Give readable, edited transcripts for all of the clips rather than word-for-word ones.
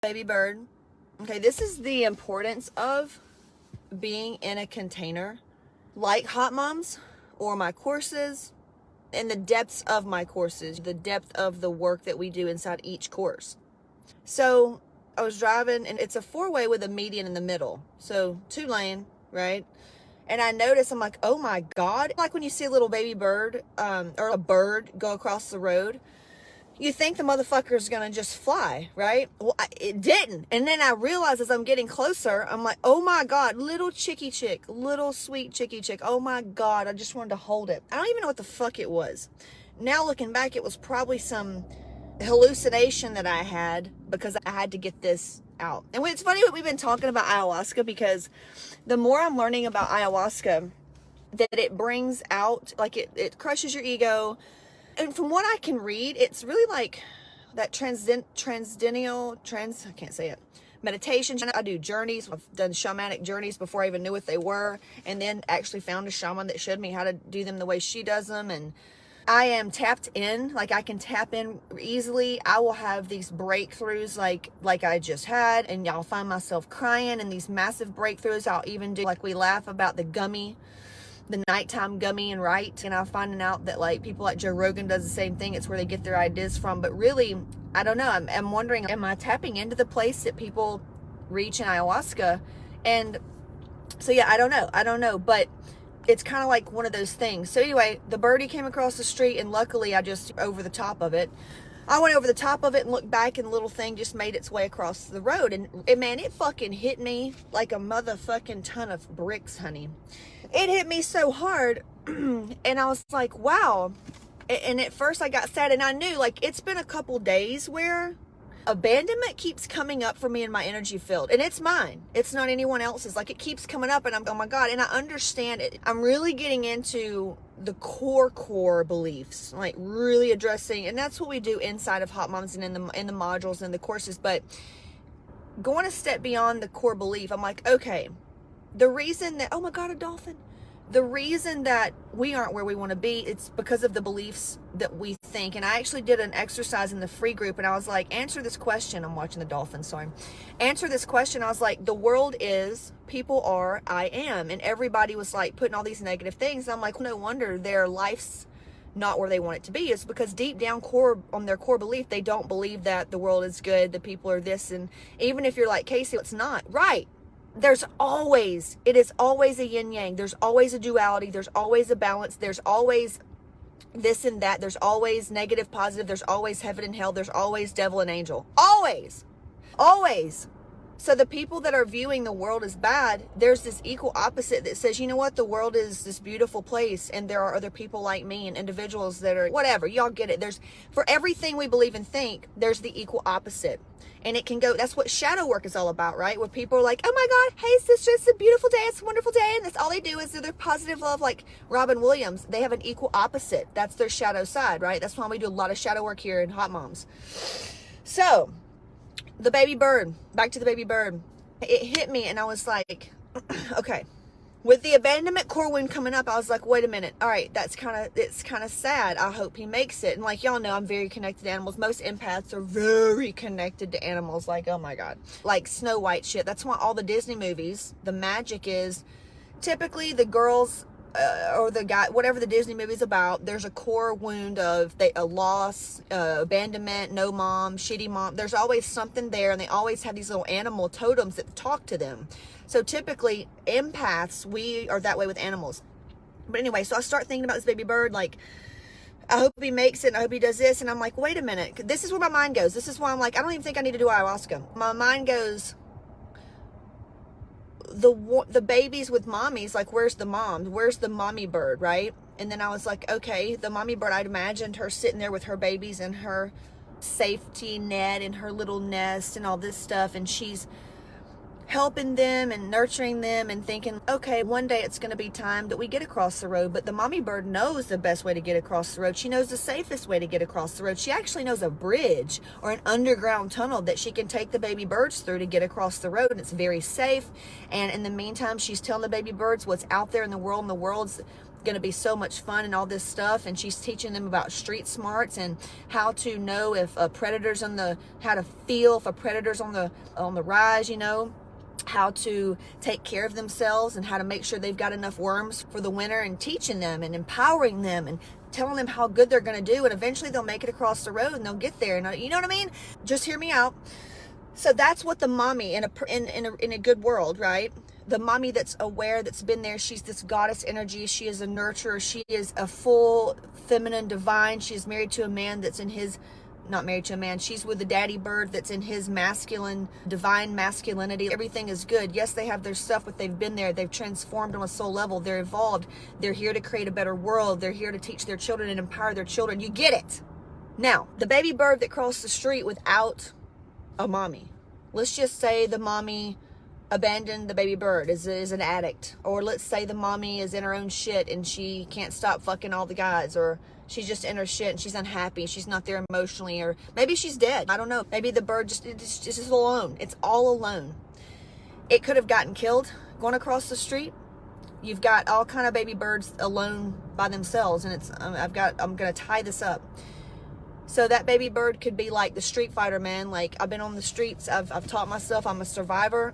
Baby bird. Okay, this is the importance of being in a container like Hot Moms or my courses, and the depths of my courses, the depth of the work that we do inside each course. So I was driving, and it's a 4-way with a median in the middle. So 2-lane, right? And I noticed, I'm like, oh my God. Like when you see a little baby bird or a bird go across the road, you think the motherfucker's gonna just fly, right? Well, it didn't. And then I realized as I'm getting closer, I'm like, oh my God, little chickie chick, little sweet chickie chick. Oh my God, I just wanted to hold it. I don't even know what the fuck it was. Now looking back, it was probably some hallucination that I had because I had to get this out. And it's funny that we've been talking about ayahuasca, because the more I'm learning about ayahuasca, that it brings out, like it crushes your ego. And from what I can read, it's really like that I can't say it, meditation. I do journeys. I've done shamanic journeys before I even knew what they were, and then actually found a shaman that showed me how to do them the way she does them. And I am tapped in, like I can tap in easily. I will have these breakthroughs like I just had, and y'all find myself crying in these massive breakthroughs. I'll even do, like we laugh about the nighttime gummy and right, and I'm finding out that like people like Joe Rogan does the same thing. It's where they get their ideas from. But really, I don't know, I'm wondering, am I tapping into the place that people reach in ayahuasca? And so yeah, I don't know, but it's kind of like one of those things. So anyway, the birdie came across the street, and luckily I just over the top of it. I went over the top of it and looked back, and the little thing just made its way across the road. And man, it fucking hit me like a motherfucking ton of bricks, honey. It hit me so hard. And I was like, wow. And at first I got sad, and I knew, like, it's been a couple days where abandonment keeps coming up for me in my energy field, and it's mine. It's not anyone else's. Like, it keeps coming up, and I'm, oh my God. And I understand it. I'm really getting into the core beliefs, like really addressing, and that's what we do inside of Hot Moms and in the modules and the courses. But going a step beyond the core belief, I'm like, okay, the reason that, oh my God, a dolphin. The reason that we aren't where we want to be, it's because of the beliefs that we think. And I actually did an exercise in the free group, and I was like, answer this question. I'm watching the dolphins, sorry. Answer this question. I was like, the world is, people are, I am. And everybody was like putting all these negative things. And I'm like, no wonder their life's not where they want it to be. It's because deep down on their core belief, they don't believe that the world is good, the people are this. And even if you're like, Casey, it's not right. It is always a yin yang. There's always a duality. There's always a balance. There's always this and that. There's always negative, positive. There's always heaven and hell. There's always devil and angel. Always. So the people that are viewing the world as bad, there's this equal opposite that says, you know what? The world is this beautiful place, and there are other people like me and individuals that are whatever. Y'all get it. There's, for everything we believe and think, there's the equal opposite. And it can go, that's what shadow work is all about, right? Where people are like, oh my God, hey sister, it's a beautiful day, it's a wonderful day. And that's all they do is do their positive love, like Robin Williams. They have an equal opposite. That's their shadow side, right? That's why we do a lot of shadow work here in Hot Moms. So, the baby bird, back to the baby bird. It hit me, and I was like, okay. With the abandonment core wound coming up, I was like, wait a minute. All right, it's kind of sad. I hope he makes it. And like y'all know, I'm very connected to animals. Most empaths are very connected to animals. Like, oh my God. Like Snow White shit. That's why all the Disney movies, the magic is typically the girls or the guy, whatever the Disney movie's about, there's a core wound of a loss, abandonment, no mom, shitty mom. There's always something there, and they always have these little animal totems that talk to them. So typically, empaths, we are that way with animals. But anyway, so I start thinking about this baby bird, like, I hope he makes it, and I hope he does this. And I'm like, wait a minute. This is where my mind goes. This is why I'm like, I don't even think I need to do ayahuasca. My mind goes, the babies with mommies, like, where's the mom? Where's the mommy bird, right? And then I was like, okay, the mommy bird, I'd imagined her sitting there with her babies and her safety net and her little nest and all this stuff, and she's helping them and nurturing them and thinking, okay, one day it's going to be time that we get across the road. But the mommy bird knows the best way to get across the road. She knows the safest way to get across the road. She actually knows a bridge or an underground tunnel that she can take the baby birds through to get across the road, and it's very safe. And in the meantime, she's telling the baby birds what's out there in the world, and the world's going to be so much fun and all this stuff. And she's teaching them about street smarts and how to know if a predator's how to feel if a predator's on the rise, you know, how to take care of themselves and how to make sure they've got enough worms for the winter, and teaching them and empowering them and telling them how good they're going to do. And eventually they'll make it across the road and they'll get there. And you know what I mean? Just hear me out. So that's what the mommy in a good world, right? The mommy that's aware, that's been there, she's this goddess energy. She is a nurturer. She is a full feminine divine. She is married to a man that's in his, not married to a man. She's with the daddy bird that's in his masculine, divine masculinity. Everything is good. Yes, they have their stuff, but they've been there. They've transformed on a soul level. They're evolved. They're here to create a better world. They're here to teach their children and empower their children. You get it. Now, the baby bird that crossed the street without a mommy. Let's just say the mommy abandoned the baby bird, is an addict. Or let's say the mommy is in her own shit and she can't stop fucking all the guys, or she's just in her shit and she's unhappy, she's not there emotionally, or maybe she's dead. I don't know. Maybe the bird just is alone. It's all alone. It could have gotten killed going across the street. You've got all kind of baby birds alone by themselves, and it's I'm gonna tie this up. So that baby bird could be like the Street Fighter, man. Like, I've been on the streets. I've taught myself. I'm a survivor.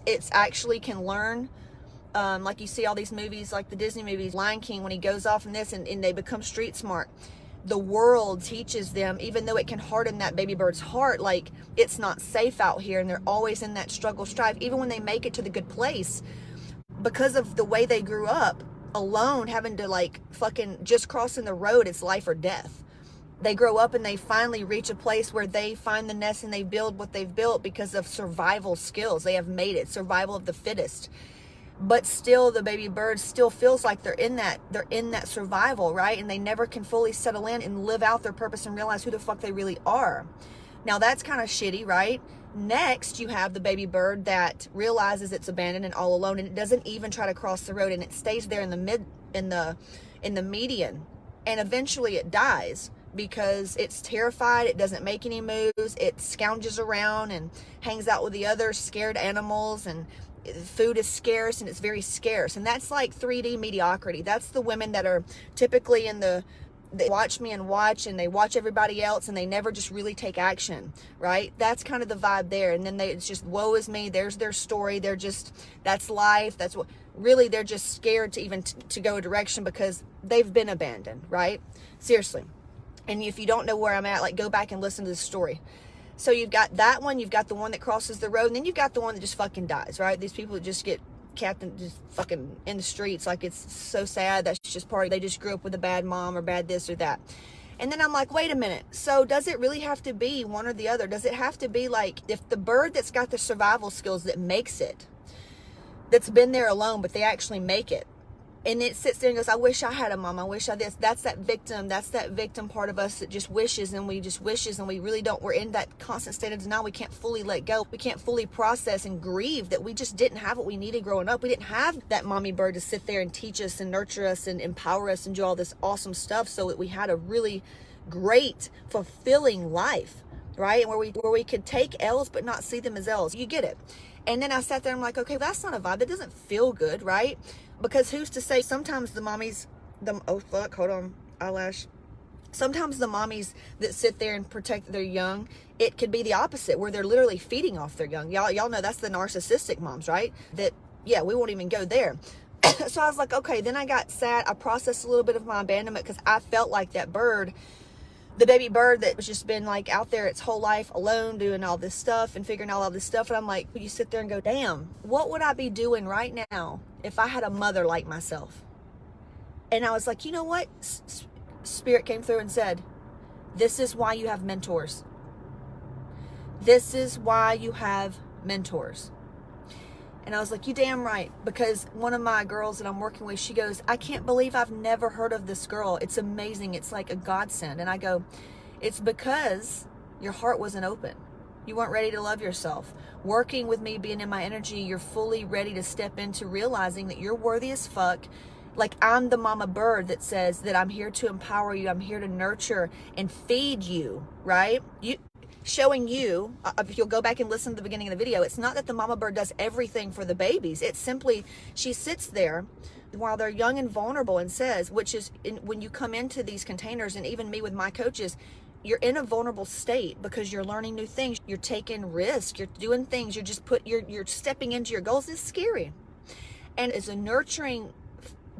It's actually can learn. Like you see all these movies, like the Disney movies, Lion King, when he goes off in this and they become street smart. The world teaches them, even though it can harden that baby bird's heart, like it's not safe out here. And they're always in that struggle, strife. Even when they make it to the good place, because of the way they grew up, alone, having to like fucking just crossing the road, it's life or death. They grow up and they finally reach a place where they find the nest and they build what they've built because of survival skills. They have made it, survival of the fittest. But still, the baby bird still feels like they're in that survival, right? And they never can fully settle in and live out their purpose and realize who the fuck they really are. Now that's kind of shitty, right? Next, you have the baby bird that realizes it's abandoned and all alone, and it doesn't even try to cross the road, and it stays there in the median, and eventually it dies. Because it's terrified, it doesn't make any moves, it scounges around and hangs out with the other scared animals, and food is scarce and it's very scarce. And that's like 3D mediocrity. That's the women that are typically they watch me and they watch everybody else and they never just really take action, right? That's kind of the vibe there. And then it's just, woe is me, there's their story. They're just, that's life. That's what, really, they're just scared to even to go a direction because they've been abandoned, right? Seriously. And if you don't know where I'm at, like, go back and listen to the story. So you've got that one, you've got the one that crosses the road, and then you've got the one that just fucking dies, right? These people that just get captain just fucking in the streets. Like, it's so sad. That's just part of, they just grew up with a bad mom or bad this or that. And then I'm like, wait a minute. So does it really have to be one or the other? Does it have to be like, if the bird that's got the survival skills that makes it, that's been there alone, but they actually make it, and it sits there and goes, I wish I had a mom. I wish I this. That's that victim. That's that victim part of us that just wishes, and we just wishes, and we really don't. We're in that constant state of denial. We can't fully let go. We can't fully process and grieve that we just didn't have what we needed growing up. We didn't have that mommy bird to sit there and teach us and nurture us and empower us and do all this awesome stuff so that we had a really great, fulfilling life, right? And where we could take L's but not see them as L's. You get it. And then I sat there and I'm like, okay, that's not a vibe. That doesn't feel good, right? Because who's to say, sometimes the mommies, oh fuck, hold on, eyelash. Sometimes the mommies that sit there and protect their young, it could be the opposite, where they're literally feeding off their young. Y'all know that's the narcissistic moms, right? That, yeah, we won't even go there. So I was like, okay, then I got sad. I processed a little bit of my abandonment because I felt like that bird, the baby bird that was just been like out there its whole life alone doing all this stuff and figuring out all this stuff. And I'm like, you sit there and go, damn, what would I be doing right now if I had a mother like myself? And I was like, you know what? Spirit came through and said, this is why you have mentors. This is why you have mentors. And I was like, you damn right. Because one of my girls that I'm working with, she goes, I can't believe I've never heard of this girl. It's amazing. It's like a godsend. And I go, it's because your heart wasn't open. You weren't ready to love yourself. Working with me, being in my energy, you're fully ready to step into realizing that you're worthy as fuck. Like, I'm the mama bird that says that I'm here to empower you. I'm here to nurture and feed you, right? Showing you, if you'll go back and listen to the beginning of the video, it's not that the mama bird does everything for the babies. It's simply, she sits there, while they're young and vulnerable, and says, which is when you come into these containers, and even me with my coaches, you're in a vulnerable state because you're learning new things, you're taking risks, you're doing things, you're stepping into your goals. It's scary. And it's a nurturing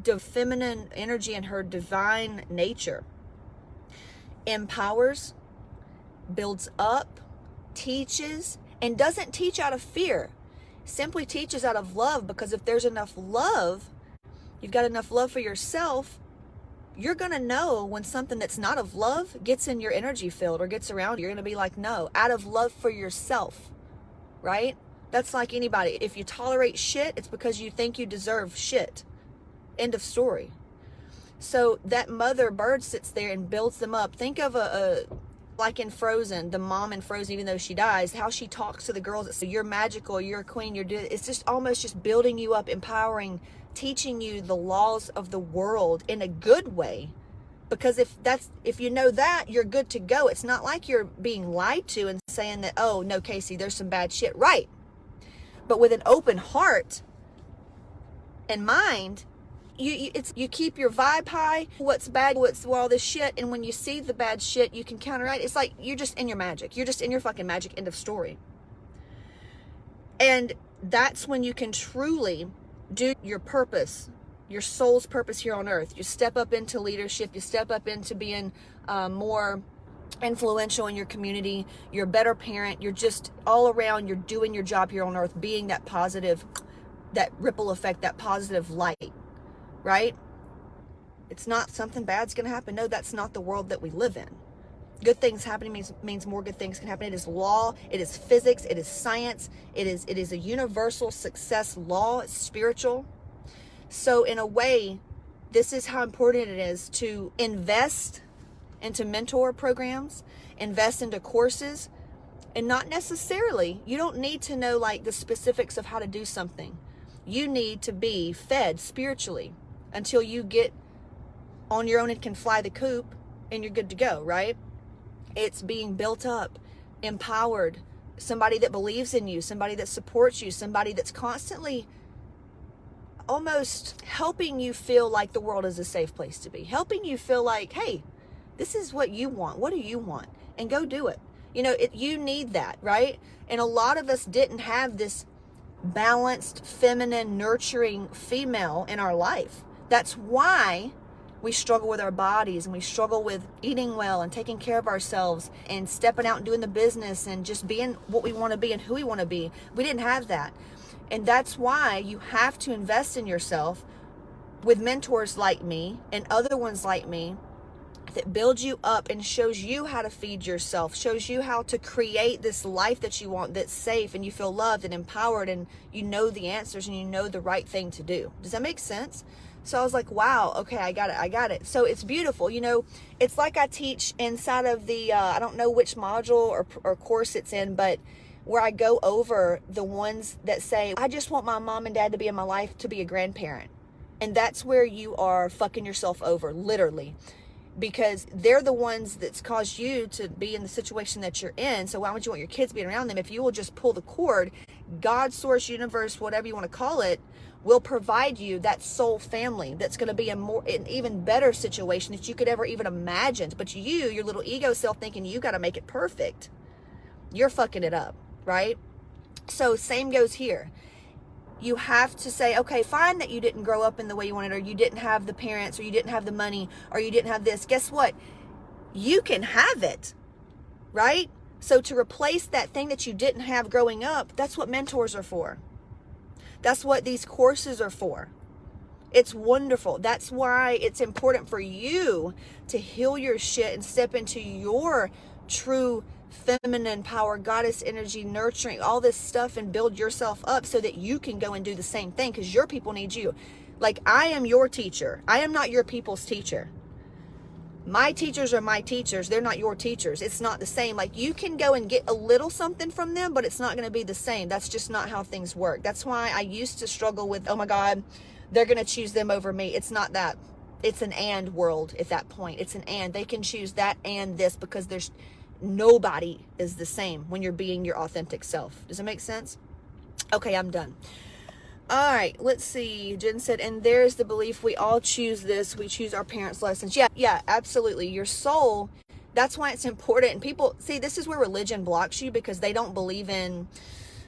the feminine energy and her divine nature empowers, builds up, teaches, and doesn't teach out of fear. Simply teaches out of love, because if there's enough love, you've got enough love for yourself, you're going to know when something that's not of love gets in your energy field or gets around you. You're going to be like, no, out of love for yourself, right? That's like anybody. If you tolerate shit, it's because you think you deserve shit. End of story. So that mother bird sits there and builds them up. Think of like in Frozen, the mom in Frozen, even though she dies, how she talks to the girls. So you're magical, you're a queen, it's just almost just building you up, empowering, teaching you the laws of the world in a good way. Because if you know that, you're good to go. It's not like you're being lied to and saying that, oh no, Casey, there's some bad shit. Right. But with an open heart and mind, you keep your vibe high. What's bad, what's all this shit, and when you see the bad shit, you can counteract. It's like you're just in your magic. You're just in your fucking magic. End of story. And that's when you can truly do your purpose, your soul's purpose here on earth. You step up into leadership. You step up into being more influential in your community. You're a better parent. You're just all around. You're doing your job here on earth, being that positive, that ripple effect, that positive light. Right? It's not something bad's going to happen. No, that's not the world that we live in. Good things happening means more good things can happen. It is law. It is physics. It is science. It is a universal success law. It's spiritual. So in a way, this is how important it is to invest into mentor programs, invest into courses, and not necessarily, you don't need to know like the specifics of how to do something. You need to be fed spiritually until you get on your own and can fly the coop and you're good to go, right? It's being built up, empowered, somebody that believes in you, somebody that supports you, somebody that's constantly almost helping you feel like the world is a safe place to be, helping you feel like, hey, this is what you want. What do you want? And go do it. You know, you need that, right? And a lot of us didn't have this balanced, feminine, nurturing female in our life. That's why we struggle with our bodies, and we struggle with eating well and taking care of ourselves and stepping out and doing the business and just being what we want to be and who we want to be. We didn't have that. And that's why you have to invest in yourself with mentors like me and other ones like me that build you up and shows you how to feed yourself, shows you how to create this life that you want, that's safe and you feel loved and empowered and you know the answers and you know the right thing to do. Does that make sense? So I was like, wow, okay, I got it. So it's beautiful. You know, it's like I teach inside of the, I don't know which module or course it's in, but where I go over the ones that say, I just want my mom and dad to be in my life to be a grandparent. And that's where you are fucking yourself over, literally. Because they're the ones that's caused you to be in the situation that you're in. So why would you want your kids being around them? If you will just pull the cord, God, source, universe, whatever you want to call it, will provide you that soul family that's going to be an even better situation that you could ever even imagine. But your little ego self thinking you got to make it perfect, you're fucking it up, right? So same goes here. You have to say, okay, fine that you didn't grow up in the way you wanted, or you didn't have the parents, or you didn't have the money, or you didn't have this. Guess what? You can have it, right? So to replace that thing that you didn't have growing up, that's what mentors are for. That's what these courses are for. It's wonderful. That's why it's important for you to heal your shit and step into your true feminine power, goddess energy, nurturing, all this stuff, and build yourself up so that you can go and do the same thing, because your people need you. Like, I am your teacher. I am not your people's teacher. My teachers are my teachers. They're not your teachers. It's not the same. Like, you can go and get a little something from them, but it's not going to be the same. That's just not how things work. That's why I used to struggle with, oh my God, they're going to choose them over me. It's not that. It's an and world at that point. It's an and. They can choose that and this, because there's nobody is the same when you're being your authentic self. Does it make sense? Okay, I'm done. All right, let's see. Jen said, and there's the belief we all choose this. We choose our parents' lessons. Yeah, absolutely. Your soul, that's why it's important. And people, see, this is where religion blocks you, because they don't believe in,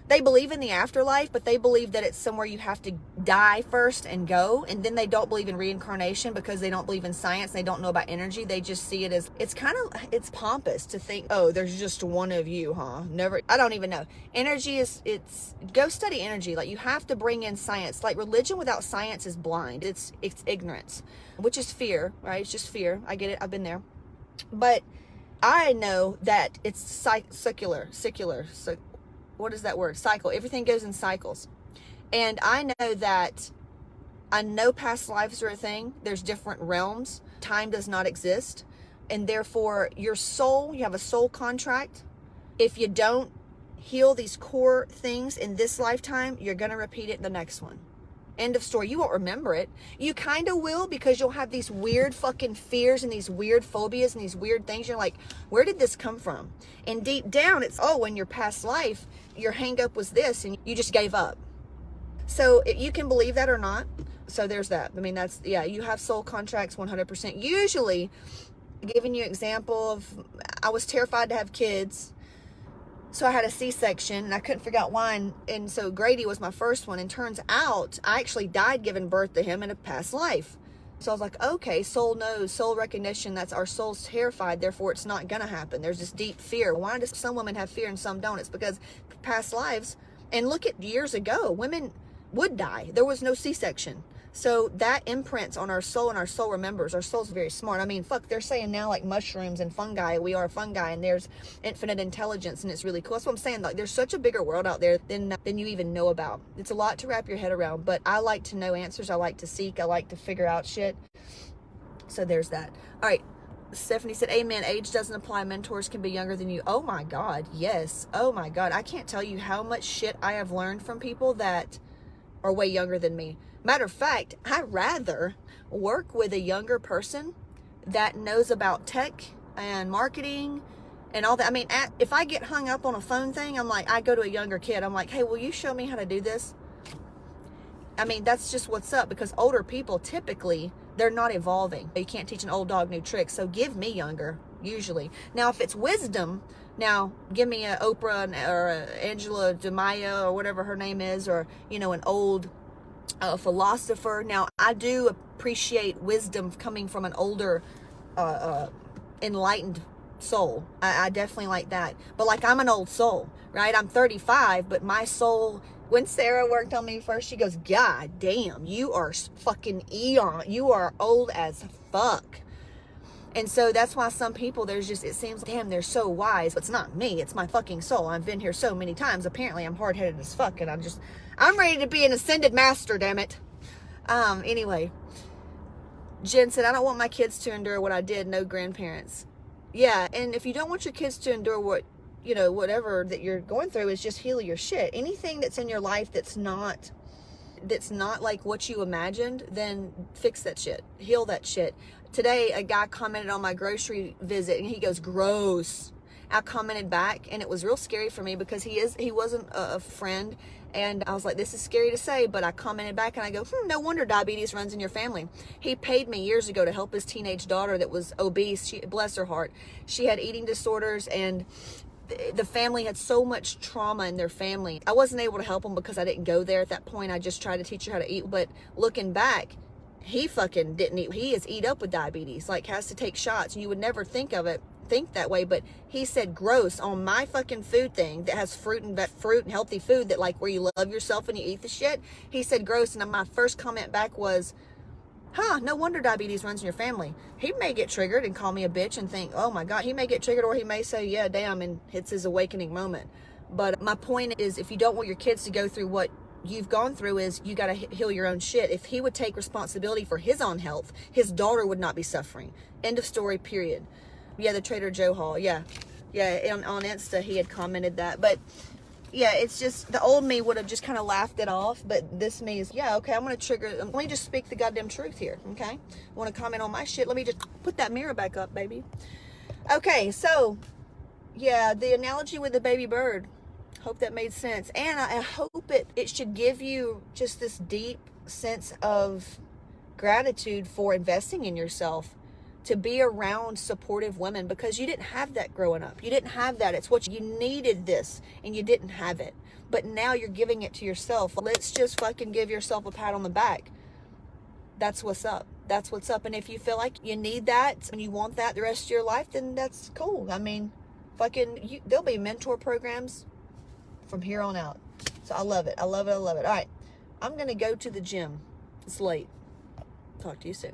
they believe in the afterlife, but they believe that it's somewhere you have to die first and go. And then they don't believe in reincarnation because they don't believe in science. They don't know about energy. They just see it as, it's kind of, it's pompous to think, oh, there's just one of you, huh? Never, I don't even know. Energy is, it's, go study energy. Like, you have to bring in science. Like, religion without science is blind. It's ignorance, which is fear, right? It's just fear. I get it. I've been there. But I know that it's secular. What is that word? Cycle. Everything goes in cycles. And I know that, I know past lives are a thing. There's different realms. Time does not exist. And therefore, your soul, you have a soul contract. If you don't heal these core things in this lifetime, you're going to repeat it in the next one. End of story. You won't remember it. You kind of will, because you'll have these weird fucking fears and these weird phobias and these weird things. You're like, where did this come from? And deep down, it's, oh, in your past life, your hang up was this and you just gave up. So you can believe that or not. So there's that. I mean, that's, yeah, you have soul contracts 100%. Usually, giving you an example of, I was terrified to have kids. So I had a C-section and I couldn't figure out why. And so Grady was my first one. And turns out I actually died giving birth to him in a past life. So I was like, okay, soul knows, soul recognition, that's our soul's terrified, therefore it's not going to happen. There's this deep fear. Why does some women have fear and some don't? It's because past lives, and look at years ago, women would die. There was no C-section. So that imprints on our soul, and our soul remembers. Our soul's very smart. I mean, fuck, they're saying now, like, mushrooms and fungi, we are fungi, and there's infinite intelligence, and it's really cool. That's what I'm saying. Like, there's such a bigger world out there than you even know about. It's a lot to wrap your head around, but I like to know answers. I like to seek. I like to figure out shit. So there's that. All right. Stephanie said, amen. Age doesn't apply. Mentors can be younger than you. Oh my God. Yes. Oh my God. I can't tell you how much shit I have learned from people that are way younger than me. Matter of fact, I'd rather work with a younger person that knows about tech and marketing and all that. I mean, if I get hung up on a phone thing, I'm like, I go to a younger kid. I'm like, hey, will you show me how to do this? I mean, that's just what's up, because older people, typically, they're not evolving. You can't teach an old dog new tricks. So give me younger, usually. Now, if it's wisdom, now give me a Oprah or a Angela DeMaia or whatever her name is, or, you know, an old philosopher. Now, I do appreciate wisdom coming from an older, enlightened soul. I definitely like that. But like, I'm an old soul, right? I'm 35, but my soul, when Sarah worked on me first, she goes, God damn, you are fucking eon. You are old as fuck. And so that's why some people, there's just, it seems, damn, they're so wise. But it's not me. It's my fucking soul. I've been here so many times. Apparently, I'm hard-headed as fuck. And I'm ready to be an ascended master, damn it. Anyway, Jen said, I don't want my kids to endure what I did. No grandparents. Yeah, and if you don't want your kids to endure what, you know, whatever that you're going through, is just heal your shit. Anything that's in your life that's not like what you imagined, then fix that shit. Heal that shit. Today, a guy commented on my grocery visit, and he goes, gross. I commented back, and it was real scary for me, because he wasn't a friend, and I was like, this is scary to say, but I commented back, and I go, no wonder diabetes runs in your family. He paid me years ago to help his teenage daughter that was obese. Bless her heart. She had eating disorders, and the family had so much trauma in their family. I wasn't able to help them because I didn't go there at that point. I just tried to teach her how to eat. But looking back, he fucking didn't eat. He is eat up with diabetes, like has to take shots. And you would never think that way. But he said gross on my fucking food thing that has fruit and healthy food, that like where you love yourself and you eat the shit. He said gross. And my first comment back was, no wonder diabetes runs in your family. He may get triggered and call me a bitch and think, oh my God, he may get triggered, or he may say, yeah, damn, and it's his awakening moment. But my point is, if you don't want your kids to go through what you've gone through, is you got to heal your own shit. If he would take responsibility for his own health, his daughter would not be suffering. End of story, period. Yeah, the Trader Joe haul. Yeah. On Insta, he had commented that. But yeah, it's just, the old me would have just kind of laughed it off, but this me is, yeah, okay, I'm going to trigger, let me just speak the goddamn truth here, okay? Want to comment on my shit? Let me just put that mirror back up, baby. Okay, so, yeah, the analogy with the baby bird. Hope that made sense. And I hope it should give you just this deep sense of gratitude for investing in yourself, to be around supportive women, because you didn't have that growing up. You didn't have that. It's what you needed, this, and you didn't have it. But now you're giving it to yourself. Let's just fucking give yourself a pat on the back. That's what's up. That's what's up. And if you feel like you need that and you want that the rest of your life, then that's cool. I mean, there'll be mentor programs from here on out. So I love it. I love it. I love it. All right. I'm going to go to the gym. It's late. Talk to you soon.